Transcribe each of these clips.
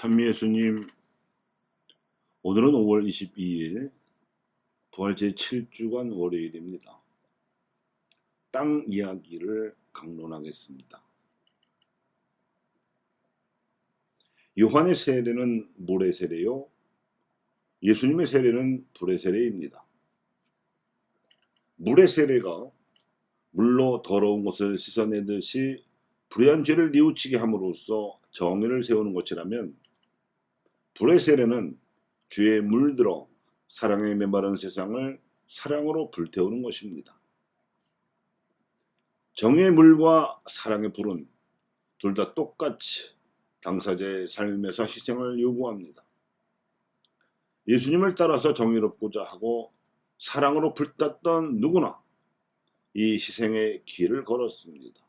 참미예수님, 오늘은 5월 22일 부활 제7주간 월요일입니다. 땅 이야기를 강론하겠습니다. 요한의 세례는 물의 세례요, 예수님의 세례는 불의 세례입니다. 물의 세례가 물로 더러운 것을 씻어내듯이 불의한 죄를 뉘우치게 함으로써 정의를 세우는 것이라면, 불의 세례는 죄에 물들어 사랑에 메마른 세상을 사랑으로 불태우는 것입니다. 정의의 물과 사랑의 불은 둘 다 똑같이 당사자의 삶에서 희생을 요구합니다. 예수님을 따라서 정의롭고자 하고 사랑으로 불탔던 누구나 이 희생의 길을 걸었습니다.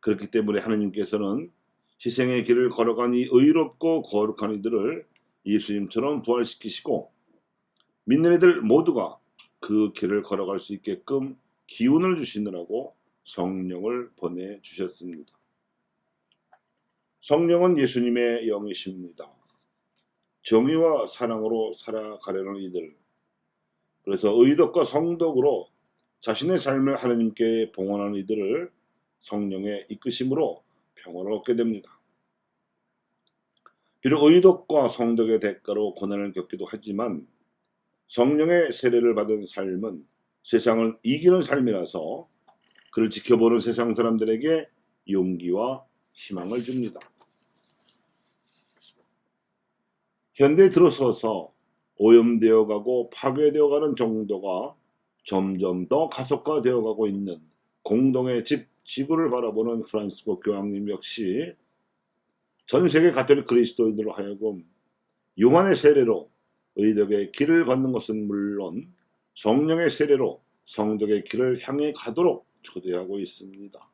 그렇기 때문에 하느님께서는 희생의 길을 걸어간 이 의롭고 거룩한 이들을 예수님처럼 부활시키시고, 믿는 이들 모두가 그 길을 걸어갈 수 있게끔 기운을 주시느라고 성령을 보내주셨습니다. 성령은 예수님의 영이십니다. 정의와 사랑으로 살아가려는 이들, 그래서 의덕과 성덕으로 자신의 삶을 하나님께 봉헌하는 이들을 성령의 이끄심으로 평안을 얻게 됩니다. 비록 의덕과 성덕의 대가로 고난을 겪기도 하지만 성령의 세례를 받은 삶은 세상을 이기는 삶이라서 그를 지켜보는 세상 사람들에게 용기와 희망을 줍니다. 현대에 들어서서 오염되어 가고 파괴되어 가는 정도가 점점 더 가속화되어 가고 있는 공동의 집, 지구를 바라보는 프란시스코 교황님 역시 전 세계 가톨릭 그리스도인으로 하여금 요한의 세례로 의덕의 길을 걷는 것은 물론 성령의 세례로 성덕의 길을 향해 가도록 초대하고 있습니다.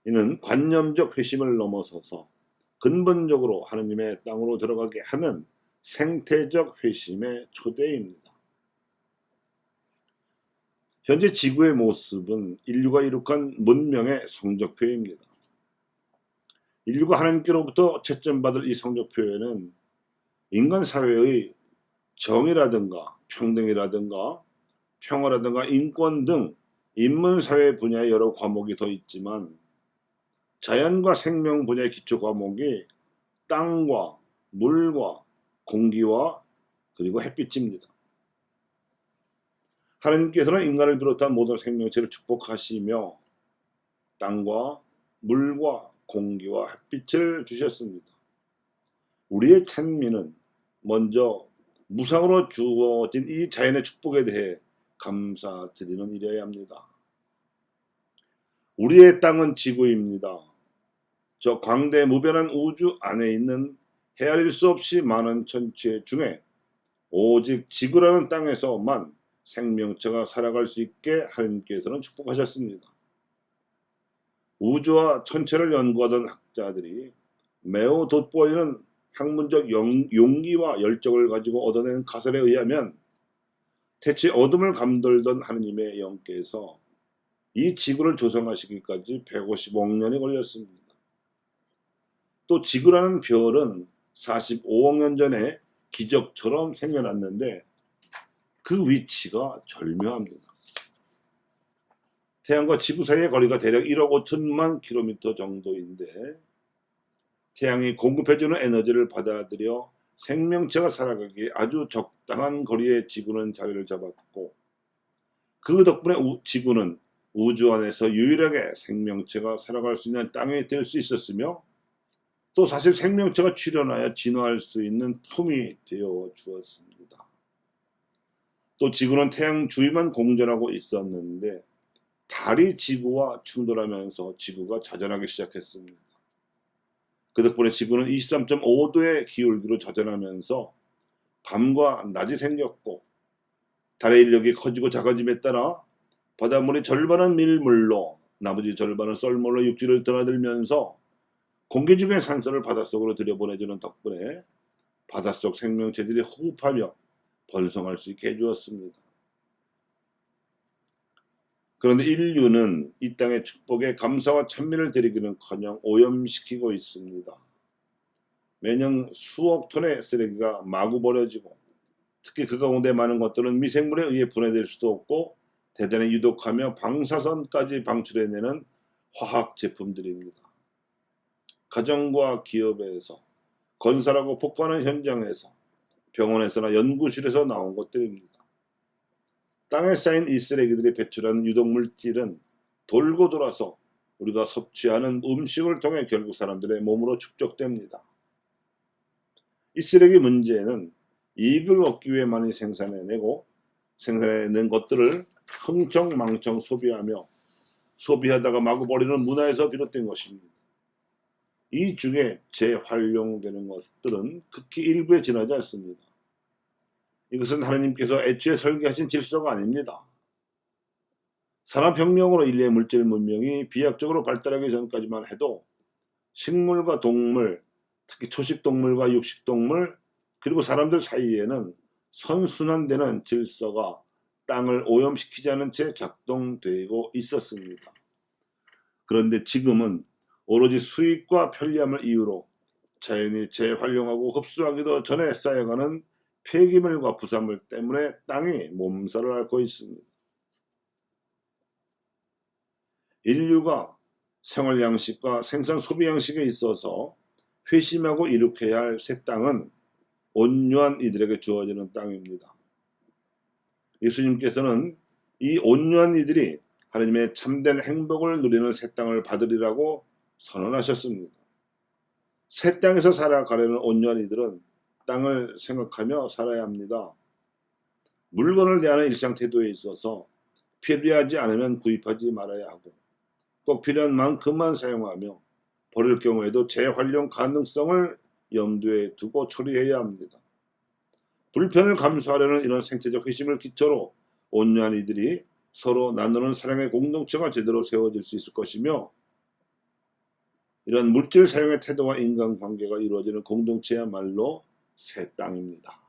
이는 관념적 회심을 넘어서서 근본적으로 하느님의 땅으로 들어가게 하는 생태적 회심의 초대입니다. 현재 지구의 모습은 인류가 이룩한 문명의 성적표입니다. 인류가 하나님께로부터 채점받을 이 성적표에는 인간 사회의 정의라든가 평등이라든가 평화라든가 인권 등 인문사회 분야의 여러 과목이 더 있지만, 자연과 생명 분야의 기초 과목이 땅과 물과 공기와 그리고 햇빛입니다. 하나님께서는 인간을 비롯한 모든 생명체를 축복하시며 땅과 물과 공기와 햇빛을 주셨습니다. 우리의 찬미는 먼저 무상으로 주어진 이 자연의 축복에 대해 감사드리는 일이어야 합니다. 우리의 땅은 지구입니다. 저 광대 무변한 우주 안에 있는 헤아릴 수 없이 많은 천체 중에 오직 지구라는 땅에서만 생명체가 살아갈 수 있게 하나님께서는 축복하셨습니다. 우주와 천체를 연구하던 학자들이 매우 돋보이는 학문적 용기와 열정을 가지고 얻어낸 가설에 의하면 대체 어둠을 감돌던 하느님의 영께서 이 지구를 조성하시기까지 155억 년이 걸렸습니다. 또 지구라는 별은 45억 년 전에 기적처럼 생겨났는데 그 위치가 절묘합니다. 태양과 지구 사이의 거리가 대략 1억 5천만 킬로미터 정도인데, 태양이 공급해주는 에너지를 받아들여 생명체가 살아가기에 아주 적당한 거리에 지구는 자리를 잡았고, 그 덕분에 지구는 우주 안에서 유일하게 생명체가 살아갈 수 있는 땅이 될 수 있었으며, 또 사실 생명체가 출현하여 진화할 수 있는 품이 되어 주었습니다. 또 지구는 태양 주위만 공전하고 있었는데 달이 지구와 충돌하면서 지구가 자전하기 시작했습니다. 그 덕분에 지구는 23.5도의 기울기로 자전하면서 밤과 낮이 생겼고, 달의 인력이 커지고 작아짐에 따라 바닷물이 절반은 밀물로 나머지 절반은 썰물로 육지를 드나들면서 공기 중의 산소를 바닷속으로 들여보내주는 덕분에 바닷속 생명체들이 호흡하며 번성할 수 있게 해주었습니다. 그런데 인류는 이 땅의 축복에 감사와 찬미를 드리기는커녕 오염시키고 있습니다. 매년 수억 톤의 쓰레기가 마구 버려지고, 특히 그 가운데 많은 것들은 미생물에 의해 분해될 수도 없고 대단히 유독하며 방사선까지 방출해내는 화학 제품들입니다. 가정과 기업에서, 건설하고 폭파하는 현장에서, 병원에서나 연구실에서 나온 것들입니다. 땅에 쌓인 이 쓰레기들이 배출하는 유독물질은 돌고 돌아서 우리가 섭취하는 음식을 통해 결국 사람들의 몸으로 축적됩니다. 이 쓰레기 문제는 이익을 얻기 위해 많이 생산해낸 것들을 흥청망청 소비하며 소비하다가 마구 버리는 문화에서 비롯된 것입니다. 이 중에 재활용되는 것들은 극히 일부에 지나지 않습니다. 이것은 하나님께서 애초에 설계하신 질서가 아닙니다. 산업혁명으로 인류의 물질 문명이 비약적으로 발달하기 전까지만 해도 식물과 동물, 특히 초식동물과 육식동물, 그리고 사람들 사이에는 선순환되는 질서가 땅을 오염시키지 않은 채 작동되고 있었습니다. 그런데 지금은 오로지 수익과 편리함을 이유로 자연이 재활용하고 흡수하기도 전에 쌓여가는 폐기물과 부산물 때문에 땅이 몸살을 앓고 있습니다. 인류가 생활 양식과 생산 소비 양식에 있어서 회심하고 이룩해야 할 새 땅은 온유한 이들에게 주어지는 땅입니다. 예수님께서는 이 온유한 이들이 하나님의 참된 행복을 누리는 새 땅을 받으리라고 선언하셨습니다. 새 땅에서 살아가려는 온유한 이들은 땅을 생각하며 살아야 합니다. 물건을 대하는 일상 태도에 있어서 필요하지 않으면 구입하지 말아야 하고, 꼭 필요한 만큼만 사용하며 버릴 경우에도 재활용 가능성을 염두에 두고 처리해야 합니다. 불편을 감수하려는 이런 생태적 회심을 기초로 온유한 이들이 서로 나누는 사랑의 공동체가 제대로 세워질 수 있을 것이며, 이런 물질 사용의 태도와 인간관계가 이루어지는 공동체야말로 새 땅입니다.